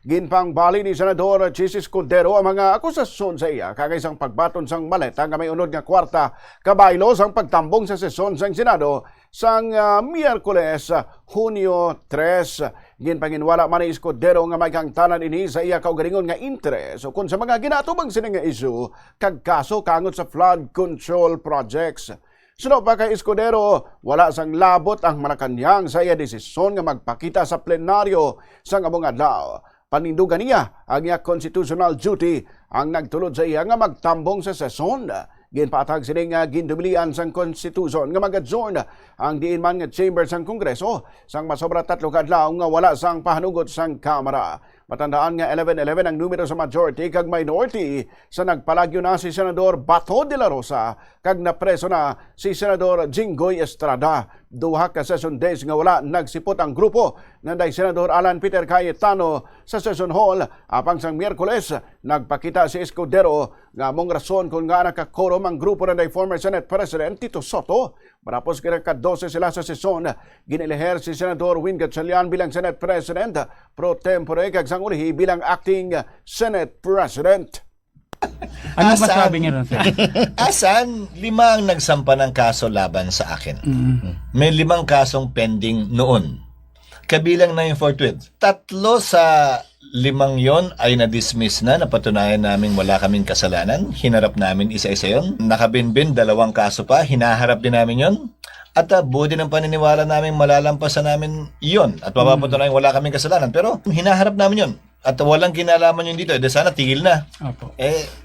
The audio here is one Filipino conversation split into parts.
ginpang bali ni Senador Chis Escudero ang mga akusasyon sa iya kagaysang pagbaton sang maleta nga may unod nga kwarta kabaylo sang pagtambong sa sesyon sang Senado sang Miyerkules, Hunyo 3. Ginpanginwala man ni Escudero nga may kangtanan ini sa iya kaugalingon nga interes o kung sa mga ginatubang sini nga isyu kag kaso kangot sa flood control projects. Sunod pa kay Escudero, wala sang labot ang Malacañang sa iya desisyon nga magpakita sa plenaryo sang among adlaw. Panindugan niya ang iya constitutional duty ang nagtulod sa iya nga magtambong sa sesyon. Ginpatag sini nga gindumilian sang konstitusyon nga mag-adjourn ang diin man nga chamber sang Kongreso sang masobra 3 ka adlaw nga wala sang pahanugot sang Kamara. Matandaan nga 11-11 ang numero sa majority kag minority sa nagpalagyo na si Senador Bato de la Rosa kag napreso na si Senador Jinggoy Estrada. Duha ka session days nga wala nagsipot ang grupo na day Senador Alan Peter Cayetano sa session hall. Apang sang Miyerkules, nagpakita si Escudero nga mong rason kung nga nakakorom ang grupo na day former Senate President Tito Soto. Marapos ka-12 sila sa sesyon, giniliher si Senador Win Gatchalian bilang Senate President pro tempore kag sang ulihi bilang acting Senate President. Ano masabi niyo ron, sir? Asan? 5 ang nagsampa ng kaso laban sa akin. May 5 kasong pending noon. Kabilang na yung forthwith. 3 sa 5 yon ay na-dismiss na. Napatunayan namin wala kaming kasalanan. Hinarap namin isa-isa yon. Nakabinbin, 2 kaso pa. Hinaharap din namin yon. At buti ng paniniwala namin malalampasan namin yon. At mapapatunayan wala kaming kasalanan. Pero hinaharap namin yon. At walang kinalaman yun dito. Sana tigil na. Opo.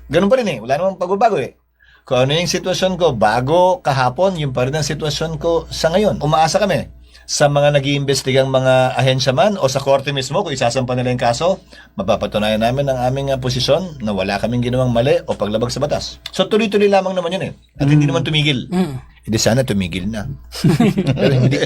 Ganun pa rin eh. Wala namang pagbabago eh. Kung ano yung sitwasyon ko bago kahapon, yung pa rin ang sitwasyon ko sa ngayon. Umaasa kami sa mga nag-iimbestigang mga ahensya man o sa korte mismo kung isasampa nila yung kaso, mapapatunayan namin ang aming posisyon na wala kaming ginawang mali o paglabag sa batas. So tuloy-tuloy lamang naman yun eh. At hindi naman tumigil. Hindi sana tumigil na. Pero hindi.